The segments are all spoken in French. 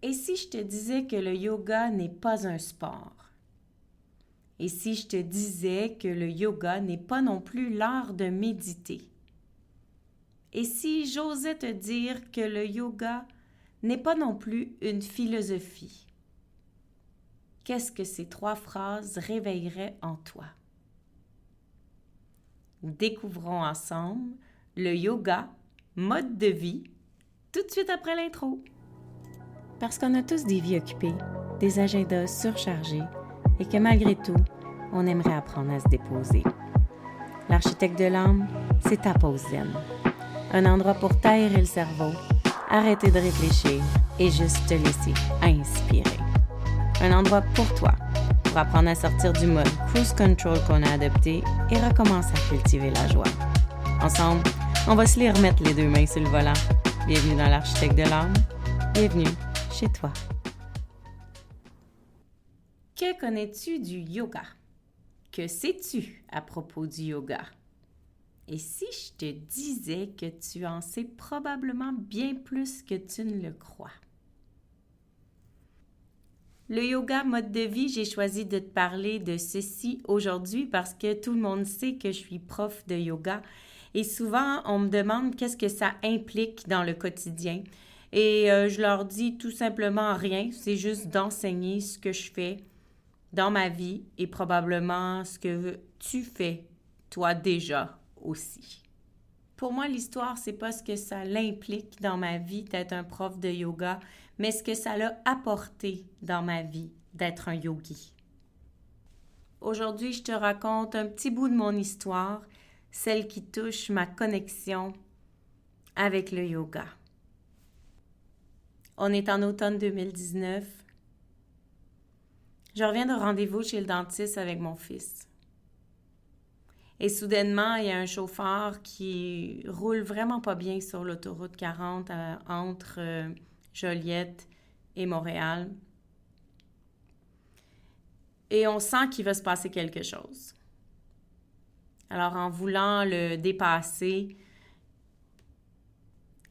Et si je te disais que le yoga n'est pas un sport? Et si je te disais que le yoga n'est pas non plus l'art de méditer? Et si j'osais te dire que le yoga n'est pas non plus une philosophie? Qu'est-ce que ces 3 phrases réveilleraient en toi? Découvrons ensemble le yoga, mode de vie, tout de suite après l'intro. Parce qu'on a tous des vies occupées, des agendas surchargés et que malgré tout, on aimerait apprendre à se déposer. L'architecte de l'âme, c'est ta pause zen. Un endroit pour t'aérer le cerveau, arrêter de réfléchir et juste te laisser inspirer. Un endroit pour toi, pour apprendre à sortir du mode cruise control qu'on a adopté et recommencer à cultiver la joie. Ensemble, on va se les remettre les 2 mains sur le volant. Bienvenue dans l'architecte de l'âme. Bienvenue chez toi. Que connais-tu du yoga? Que sais-tu à propos du yoga? Et si je te disais que tu en sais probablement bien plus que tu ne le crois? Le yoga mode de vie, j'ai choisi de te parler de ceci aujourd'hui parce que tout le monde sait que je suis prof de yoga et souvent on me demande qu'est-ce que ça implique dans le quotidien. Et je leur dis tout simplement rien, c'est juste d'enseigner ce que je fais dans ma vie et probablement ce que tu fais, toi déjà aussi. Pour moi, l'histoire, c'est pas ce que ça l'implique dans ma vie d'être un prof de yoga, mais ce que ça l'a apporté dans ma vie d'être un yogi. Aujourd'hui, je te raconte un petit bout de mon histoire, celle qui touche ma connexion avec le yoga. On est en automne 2019. Je reviens de rendez-vous chez le dentiste avec mon fils. Et soudainement, il y a un chauffeur qui roule vraiment pas bien sur l'autoroute 40 entre Joliette et Montréal. Et on sent qu'il va se passer quelque chose. Alors, en voulant le dépasser,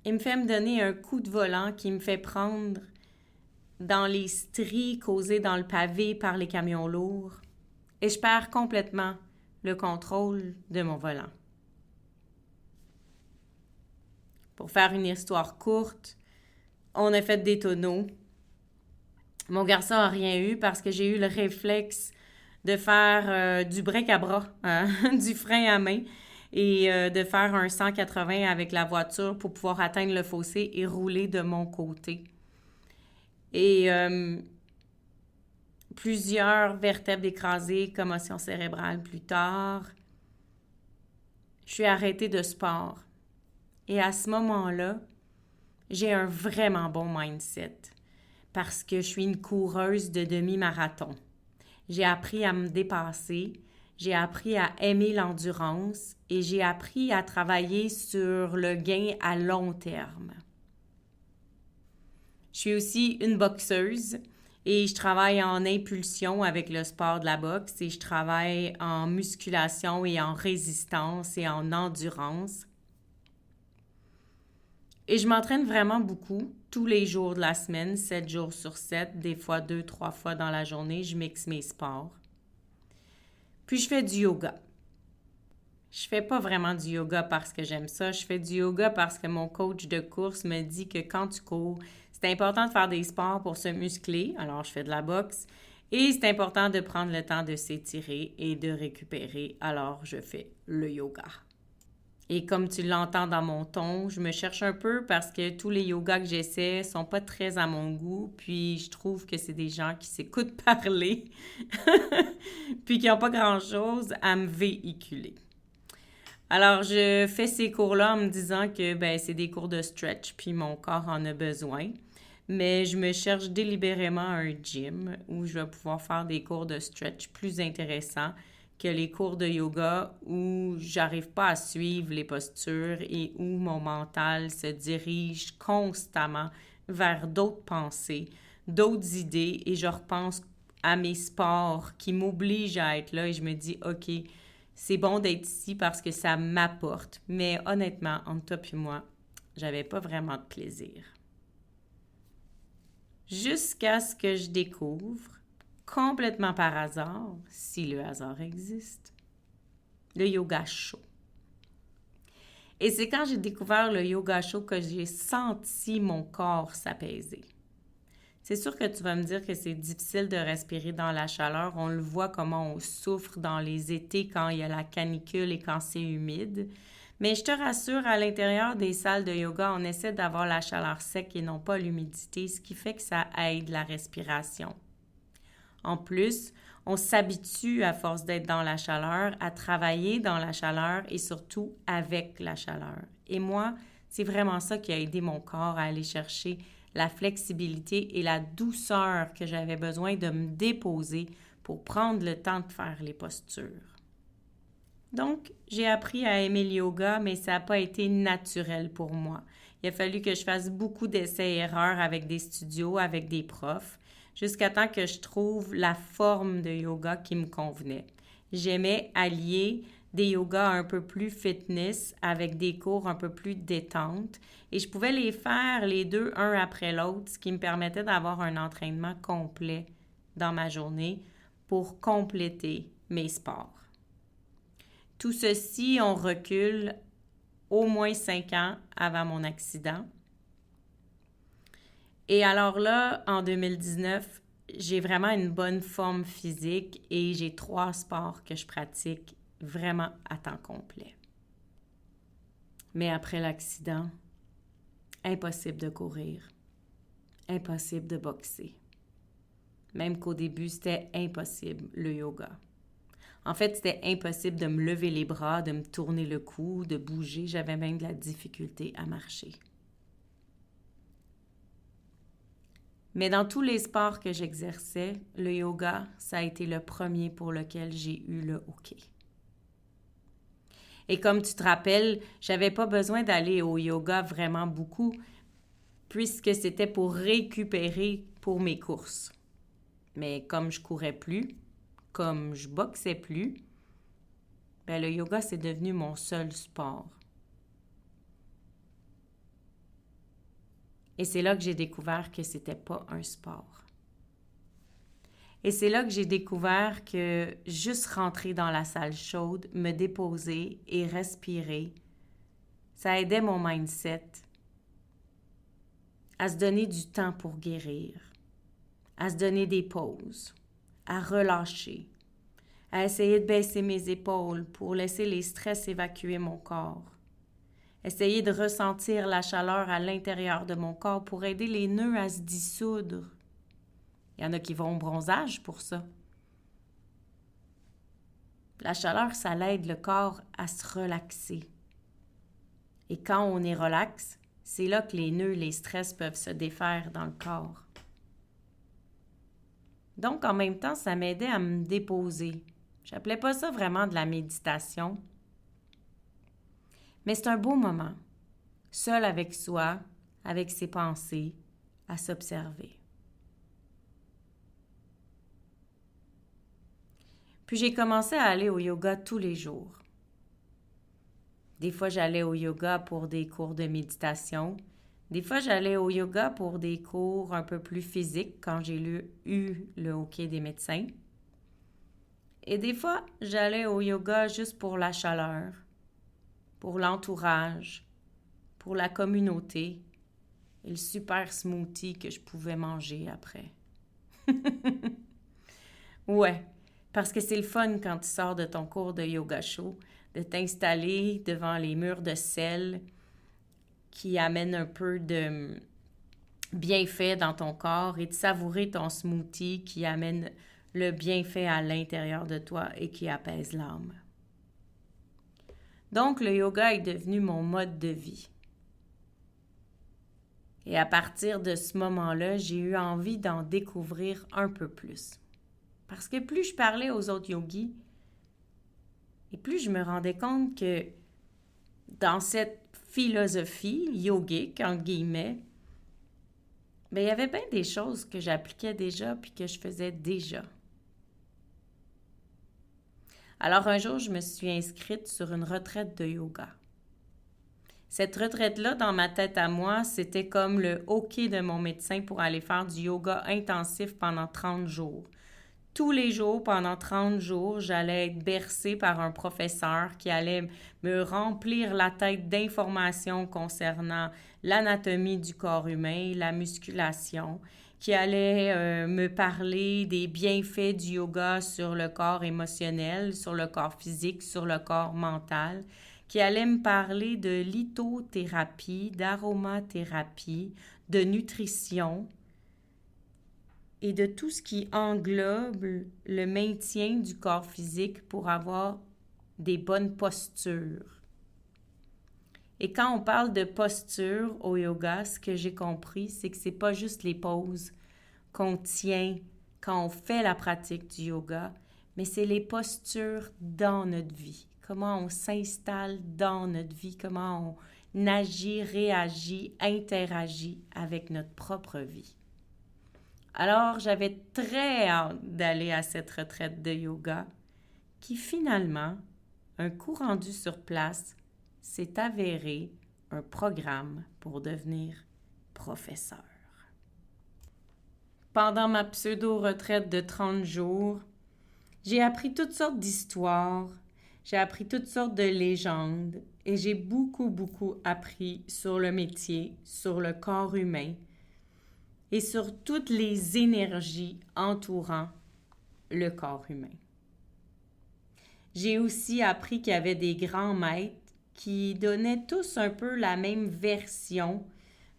il me fait me donner un coup de volant qui me fait prendre dans les stries causées dans le pavé par les camions lourds. Et je perds complètement le contrôle de mon volant. Pour faire une histoire courte, on a fait des tonneaux. Mon garçon n'a rien eu parce que j'ai eu le réflexe de faire du break-à-bras, du frein à main et de faire un 180 avec la voiture pour pouvoir atteindre le fossé et rouler de mon côté. Et plusieurs vertèbres écrasées, commotion cérébrale plus tard. Je suis arrêtée de sport. Et à ce moment-là, j'ai un vraiment bon mindset parce que je suis une coureuse de demi-marathon. J'ai appris à me dépasser, j'ai appris à aimer l'endurance et j'ai appris à travailler sur le gain à long terme. Je suis aussi une boxeuse et je travaille en impulsion avec le sport de la boxe et je travaille en musculation et en résistance et en endurance. Et je m'entraîne vraiment beaucoup, tous les jours de la semaine, 7 jours sur 7, des fois 2-3 fois dans la journée, je mixe mes sports. Puis je fais du yoga. Je fais pas vraiment du yoga parce que j'aime ça, je fais du yoga parce que mon coach de course me dit que quand tu cours, c'est important de faire des sports pour se muscler, alors je fais de la boxe, et c'est important de prendre le temps de s'étirer et de récupérer, alors je fais le yoga. Et comme tu l'entends dans mon ton, je me cherche un peu parce que tous les yogas que j'essaie sont pas très à mon goût, puis je trouve que c'est des gens qui s'écoutent parler, puis qui n'ont pas grand-chose à me véhiculer. Alors, je fais ces cours-là en me disant que c'est des cours de stretch, puis mon corps en a besoin. Mais je me cherche délibérément un gym où je vais pouvoir faire des cours de stretch plus intéressants que les cours de yoga où j'arrive pas à suivre les postures et où mon mental se dirige constamment vers d'autres pensées, d'autres idées et je repense à mes sports qui m'obligent à être là et je me dis « OK, c'est bon d'être ici parce que ça m'apporte. » Mais honnêtement, entre toi et moi, j'avais pas vraiment de plaisir. jusqu'à ce que je découvre, complètement par hasard, si le hasard existe, le yoga chaud. Et c'est quand j'ai découvert le yoga chaud que j'ai senti mon corps s'apaiser. C'est sûr que tu vas me dire que c'est difficile de respirer dans la chaleur. On le voit comment on souffre dans les étés quand il y a la canicule et quand c'est humide. Mais je te rassure, à l'intérieur des salles de yoga, on essaie d'avoir la chaleur sec et non pas l'humidité, ce qui fait que ça aide la respiration. En plus, on s'habitue, à force d'être dans la chaleur, à travailler dans la chaleur et surtout avec la chaleur. Et moi, c'est vraiment ça qui a aidé mon corps à aller chercher la flexibilité et la douceur que j'avais besoin de me déposer pour prendre le temps de faire les postures. Donc, j'ai appris à aimer le yoga, mais ça n'a pas été naturel pour moi. Il a fallu que je fasse beaucoup d'essais-erreurs avec des studios, avec des profs, jusqu'à temps que je trouve la forme de yoga qui me convenait. J'aimais allier des yogas un peu plus fitness avec des cours un peu plus détente et je pouvais les faire les deux un après l'autre, ce qui me permettait d'avoir un entraînement complet dans ma journée pour compléter mes sports. Tout ceci, on recule au moins 5 ans avant mon accident. Et alors là, en 2019, j'ai vraiment une bonne forme physique et j'ai 3 sports que je pratique vraiment à temps complet. Mais après l'accident, impossible de courir, impossible de boxer. Même qu'au début, c'était impossible, le yoga. En fait, c'était impossible de me lever les bras, de me tourner le cou, de bouger. J'avais même de la difficulté à marcher. Mais dans tous les sports que j'exerçais, le yoga, ça a été le premier pour lequel j'ai eu le OK. Et comme tu te rappelles, j'avais pas besoin d'aller au yoga vraiment beaucoup, puisque c'était pour récupérer pour mes courses. Mais comme je courais plus, comme je boxais plus, le yoga, c'est devenu mon seul sport. Et c'est là que j'ai découvert que c'était pas un sport. Et c'est là que j'ai découvert que juste rentrer dans la salle chaude, me déposer et respirer, ça aidait mon mindset à se donner du temps pour guérir, à se donner des pauses, à relâcher, à essayer de baisser mes épaules pour laisser les stress évacuer mon corps. Essayer de ressentir la chaleur à l'intérieur de mon corps pour aider les nœuds à se dissoudre. Il y en a qui vont au bronzage pour ça. La chaleur, ça l'aide le corps à se relaxer. Et quand on est relax, c'est là que les nœuds, les stress peuvent se défaire dans le corps. Donc, en même temps, ça m'aidait à me déposer. J'appelais pas ça vraiment de la méditation. Mais c'est un beau moment, seul avec soi, avec ses pensées, à s'observer. Puis j'ai commencé à aller au yoga tous les jours. Des fois, j'allais au yoga pour des cours de méditation. Des fois, j'allais au yoga pour des cours un peu plus physiques quand j'ai eu le OK des médecins. Et des fois, j'allais au yoga juste pour la chaleur, pour l'entourage, pour la communauté et le super smoothie que je pouvais manger après. Ouais, parce que c'est le fun quand tu sors de ton cours de yoga chaud, de t'installer devant les murs de sel qui amènent un peu de bienfait dans ton corps et de savourer ton smoothie qui amène le bienfait à l'intérieur de toi et qui apaise l'âme. Donc, le yoga est devenu mon mode de vie. Et à partir de ce moment-là, j'ai eu envie d'en découvrir un peu plus. Parce que plus je parlais aux autres yogis, et plus je me rendais compte que dans cette philosophie yogique, entre guillemets, il y avait bien des choses que j'appliquais déjà puis que je faisais déjà. Alors un jour, je me suis inscrite sur une retraite de yoga. Cette retraite-là, dans ma tête à moi, c'était comme le OK de mon médecin pour aller faire du yoga intensif pendant 30 jours. Tous les jours, pendant 30 jours, j'allais être bercée par un professeur qui allait me remplir la tête d'informations concernant l'anatomie du corps humain, la musculation, qui allait me parler des bienfaits du yoga sur le corps émotionnel, sur le corps physique, sur le corps mental, qui allait me parler de lithothérapie, d'aromathérapie, de nutrition, et de tout ce qui englobe le maintien du corps physique pour avoir des bonnes postures. Et quand on parle de posture au yoga, ce que j'ai compris, c'est que c'est pas juste les poses qu'on tient quand on fait la pratique du yoga, mais c'est les postures dans notre vie. Comment on s'installe dans notre vie, comment on agit, réagit, interagit avec notre propre vie. Alors, j'avais très hâte d'aller à cette retraite de yoga qui finalement, un coup rendu sur place, s'est avéré un programme pour devenir professeur. Pendant ma pseudo-retraite de 30 jours, j'ai appris toutes sortes d'histoires, j'ai appris toutes sortes de légendes et j'ai beaucoup appris sur le métier, sur le corps humain, et sur toutes les énergies entourant le corps humain. J'ai aussi appris qu'il y avait des grands maîtres qui donnaient tous un peu la même version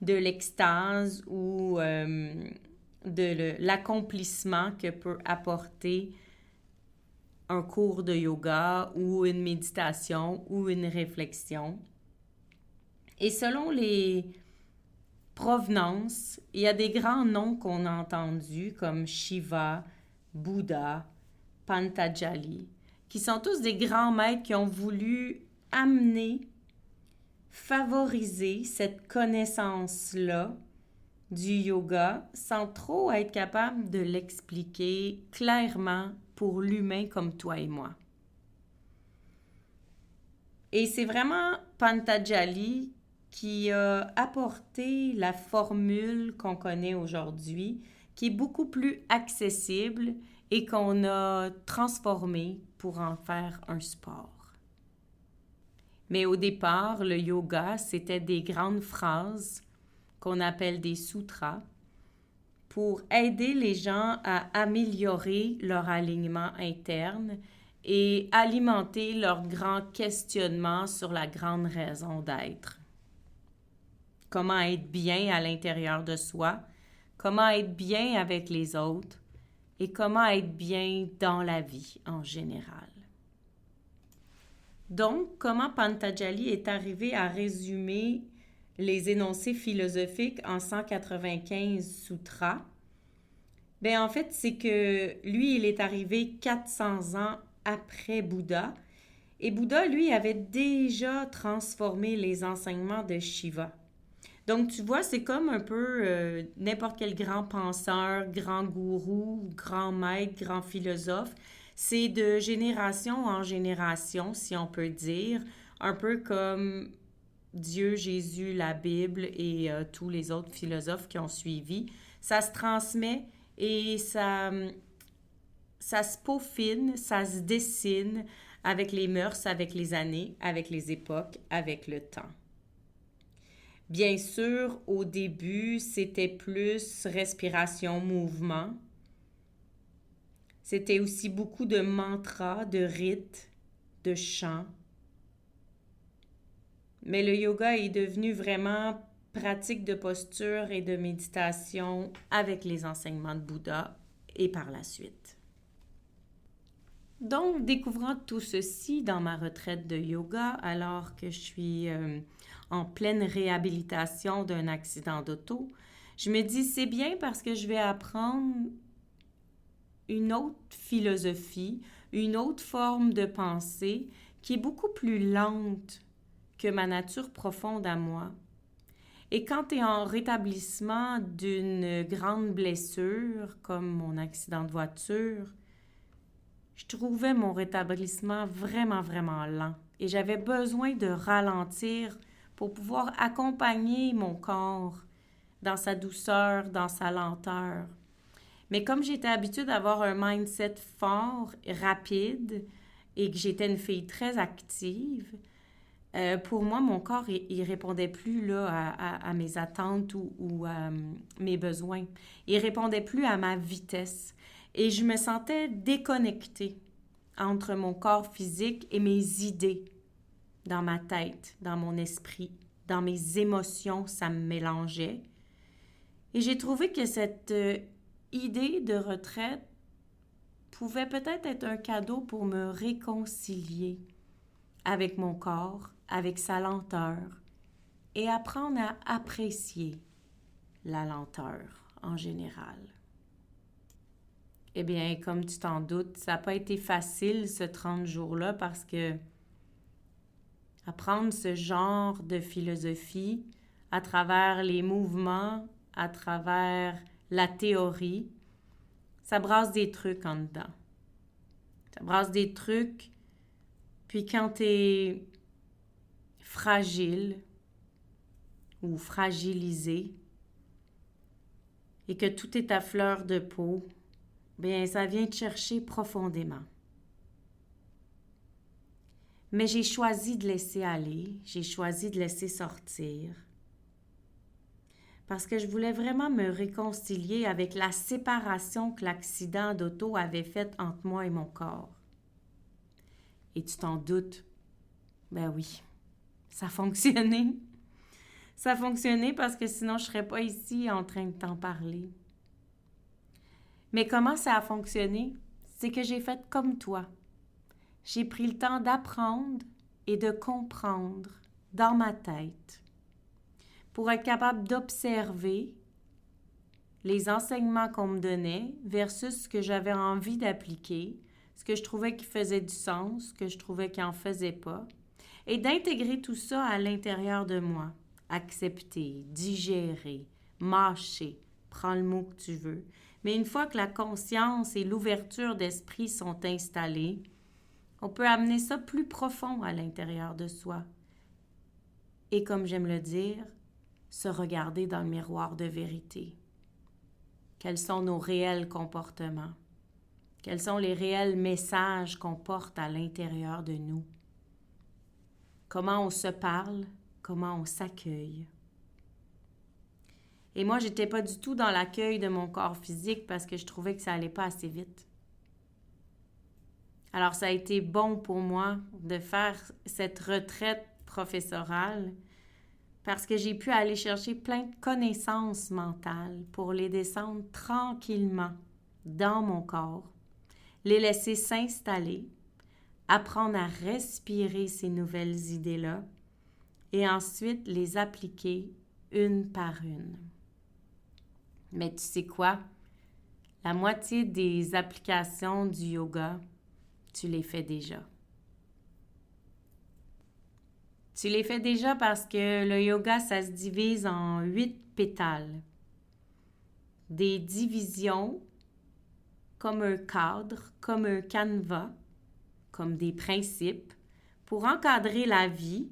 de l'extase ou de l'accomplissement que peut apporter un cours de yoga ou une méditation ou une réflexion. Et selon les provenance, il y a des grands noms qu'on a entendus comme Shiva, Bouddha, Patanjali, qui sont tous des grands maîtres qui ont voulu amener, favoriser cette connaissance-là du yoga sans trop être capable de l'expliquer clairement pour l'humain comme toi et moi. Et c'est vraiment Patanjali qui a apporté la formule qu'on connaît aujourd'hui, qui est beaucoup plus accessible et qu'on a transformée pour en faire un sport. Mais au départ, le yoga, c'était des grandes phrases qu'on appelle des sutras pour aider les gens à améliorer leur alignement interne et alimenter leur grand questionnement sur la grande raison d'être. Comment être bien à l'intérieur de soi, comment être bien avec les autres et comment être bien dans la vie en général. Donc, comment Patanjali est arrivé à résumer les énoncés philosophiques en 195 sutras? Bien, en fait, c'est que lui, il est arrivé 400 ans après Bouddha. Et Bouddha, lui, avait déjà transformé les enseignements de Shiva. Donc, tu vois, c'est comme un peu n'importe quel grand penseur, grand gourou, grand maître, grand philosophe. C'est de génération en génération, si on peut dire, un peu comme Dieu, Jésus, la Bible et tous les autres philosophes qui ont suivi. Ça se transmet et ça se peaufine, ça se dessine avec les mœurs, avec les années, avec les époques, avec le temps. Bien sûr, au début, c'était plus respiration, mouvement. C'était aussi beaucoup de mantras, de rites, de chants. Mais le yoga est devenu vraiment pratique de posture et de méditation avec les enseignements de Bouddha et par la suite. Donc, découvrant tout ceci dans ma retraite de yoga, alors que je suis en pleine réhabilitation d'un accident d'auto, je me dis c'est bien parce que je vais apprendre une autre philosophie, une autre forme de pensée qui est beaucoup plus lente que ma nature profonde à moi. Et quand tu es en rétablissement d'une grande blessure, comme mon accident de voiture, je trouvais mon rétablissement vraiment lent et j'avais besoin de ralentir pour pouvoir accompagner mon corps dans sa douceur, dans sa lenteur. Mais comme j'étais habituée d'avoir un mindset fort, rapide, et que j'étais une fille très active, pour moi, mon corps, il répondait plus là, à mes attentes ou à mes besoins. Il répondait plus à ma vitesse. Et je me sentais déconnectée entre mon corps physique et mes idées dans ma tête, dans mon esprit, dans mes émotions, ça me mélangeait. Et j'ai trouvé que cette idée de retraite pouvait peut-être être un cadeau pour me réconcilier avec mon corps, avec sa lenteur, et apprendre à apprécier la lenteur en général. Eh bien, comme tu t'en doutes, ça n'a pas été facile ce 30 jours-là parce que apprendre ce genre de philosophie à travers les mouvements, à travers la théorie, ça brasse des trucs en dedans. Ça brasse des trucs, puis quand tu es fragile ou fragilisé et que tout est à fleur de peau, bien, ça vient te chercher profondément. Mais j'ai choisi de laisser aller, j'ai choisi de laisser sortir, parce que je voulais vraiment me réconcilier avec la séparation que l'accident d'auto avait faite entre moi et mon corps. Et tu t'en doutes? Ben oui, ça a fonctionné. Ça a fonctionné parce que sinon je ne serais pas ici en train de t'en parler. Mais comment ça a fonctionné? C'est que j'ai fait comme toi. J'ai pris le temps d'apprendre et de comprendre dans ma tête pour être capable d'observer les enseignements qu'on me donnait versus ce que j'avais envie d'appliquer, ce que je trouvais qui faisait du sens, ce que je trouvais qui n'en faisait pas, et d'intégrer tout ça à l'intérieur de moi. Accepter, digérer, mâcher, prends le mot que tu veux. Mais une fois que la conscience et l'ouverture d'esprit sont installées, on peut amener ça plus profond à l'intérieur de soi. Et comme j'aime le dire, se regarder dans le miroir de vérité. Quels sont nos réels comportements? Quels sont les réels messages qu'on porte à l'intérieur de nous? Comment on se parle? Comment on s'accueille? Et moi, j'étais pas du tout dans l'accueil de mon corps physique parce que je trouvais que ça allait pas assez vite. Alors, ça a été bon pour moi de faire cette retraite professorale parce que j'ai pu aller chercher plein de connaissances mentales pour les descendre tranquillement dans mon corps, les laisser s'installer, apprendre à respirer ces nouvelles idées-là et ensuite les appliquer une par une. Mais tu sais quoi? La moitié des applications du yoga, tu les fais déjà. Tu les fais déjà parce que le yoga, ça se divise en 8 pétales. Des divisions comme un cadre, comme un canevas, comme des principes pour encadrer la vie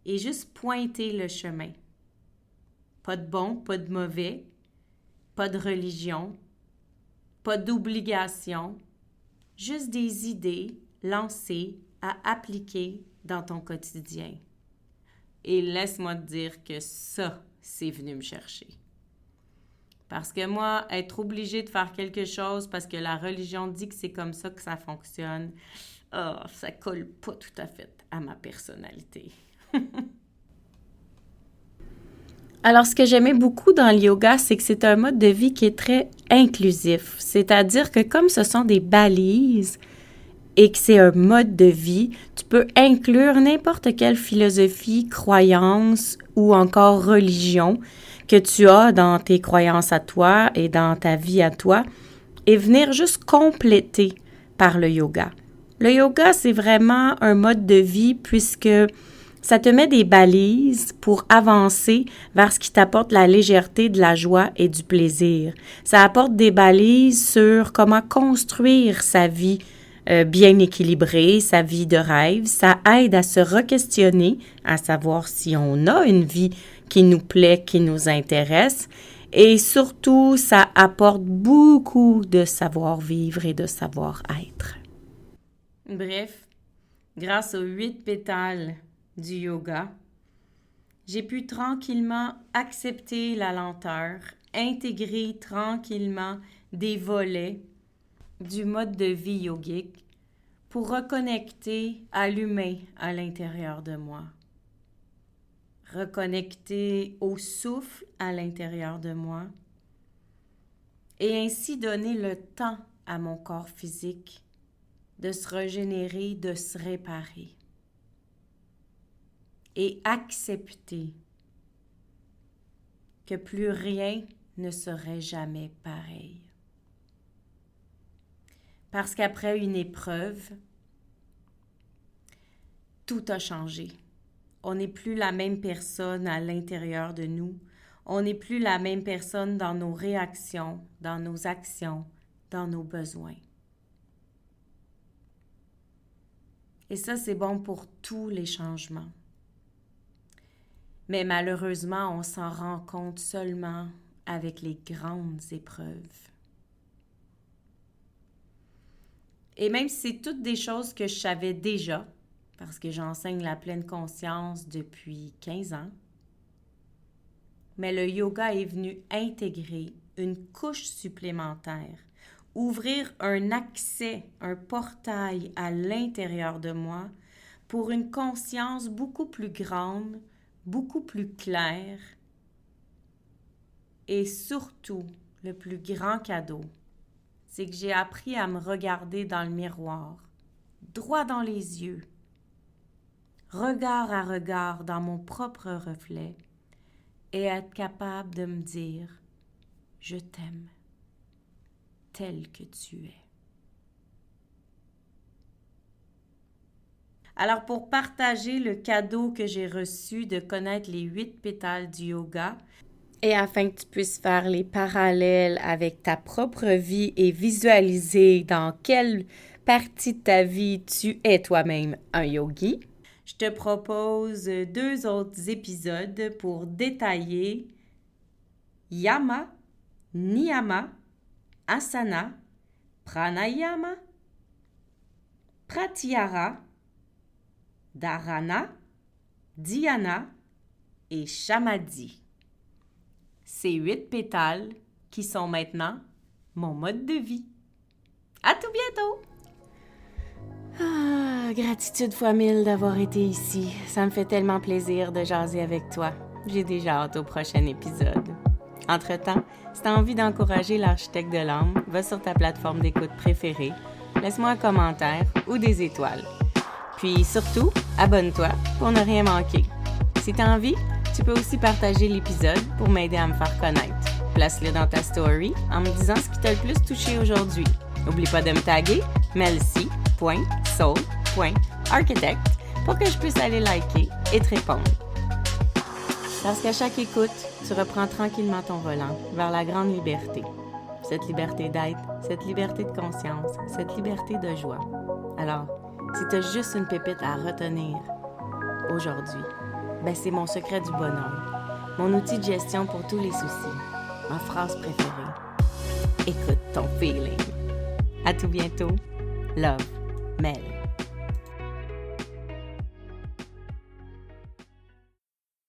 et juste pointer le chemin. Pas de bon, pas de mauvais, pas de religion, pas d'obligation, juste des idées lancées à appliquer dans ton quotidien. Et laisse-moi te dire que ça, c'est venu me chercher. Parce que moi, être obligée de faire quelque chose parce que la religion dit que c'est comme ça que ça fonctionne, ça colle pas tout à fait à ma personnalité. Alors, ce que j'aimais beaucoup dans le yoga, c'est que c'est un mode de vie qui est très inclusif. C'est-à-dire que comme ce sont des balises et que c'est un mode de vie, tu peux inclure n'importe quelle philosophie, croyance ou encore religion que tu as dans tes croyances à toi et dans ta vie à toi et venir juste compléter par le yoga. Le yoga, c'est vraiment un mode de vie puisque ça te met des balises pour avancer vers ce qui t'apporte la légèreté, de la joie et du plaisir. Ça apporte des balises sur comment construire sa vie bien équilibrée, sa vie de rêve. Ça aide à se re-questionner, à savoir si on a une vie qui nous plaît, qui nous intéresse. Et surtout, ça apporte beaucoup de savoir-vivre et de savoir-être. Bref, grâce aux 8 pétales du yoga, j'ai pu tranquillement accepter la lenteur, intégrer tranquillement des volets du mode de vie yogique pour reconnecter à l'humain à l'intérieur de moi. Reconnecter au souffle à l'intérieur de moi et ainsi donner le temps à mon corps physique de se régénérer, de se réparer et accepter que plus rien ne serait jamais pareil. Parce qu'après une épreuve, tout a changé. On n'est plus la même personne à l'intérieur de nous. On n'est plus la même personne dans nos réactions, dans nos actions, dans nos besoins. Et ça, c'est bon pour tous les changements. Mais malheureusement, on s'en rend compte seulement avec les grandes épreuves. Et même si c'est toutes des choses que je savais déjà, parce que j'enseigne la pleine conscience depuis 15 ans, mais le yoga est venu intégrer une couche supplémentaire, ouvrir un accès, un portail à l'intérieur de moi pour une conscience beaucoup plus grande, beaucoup plus claire et surtout, le plus grand cadeau, c'est que j'ai appris à me regarder dans le miroir, droit dans les yeux, regard à regard dans mon propre reflet et être capable de me dire « Je t'aime tel que tu es ». Alors, pour partager le cadeau que j'ai reçu de connaître les 8 pétales du yoga, et afin que tu puisses faire les parallèles avec ta propre vie et visualiser dans quelle partie de ta vie tu es toi-même un yogi, je te propose 2 autres épisodes pour détailler Yama, Niyama, Asana, Pranayama, Pratyahara, Dharana, Dhyana et Samadhi. Ces 8 pétales qui sont maintenant mon mode de vie. À tout bientôt! Gratitude fois 1000 d'avoir été ici. Ça me fait tellement plaisir de jaser avec toi. J'ai déjà hâte au prochain épisode. Entre-temps, si tu as envie d'encourager l'architecte de l'âme, va sur ta plateforme d'écoute préférée, laisse-moi un commentaire ou des étoiles. Puis surtout, abonne-toi pour ne rien manquer. Si tu as envie, tu peux aussi partager l'épisode pour m'aider à me faire connaître. Place-le dans ta story en me disant ce qui t'a le plus touché aujourd'hui. N'oublie pas de me taguer melcy.soul.architect pour que je puisse aller liker et te répondre. Parce qu'à chaque écoute, tu reprends tranquillement ton volant vers la grande liberté. Cette liberté d'être, cette liberté de conscience, cette liberté de joie. Alors, si tu as juste une pépite à retenir aujourd'hui, ben c'est mon secret du bonheur, mon outil de gestion pour tous les soucis, ma phrase préférée. Écoute ton feeling. À tout bientôt. Love, Mel.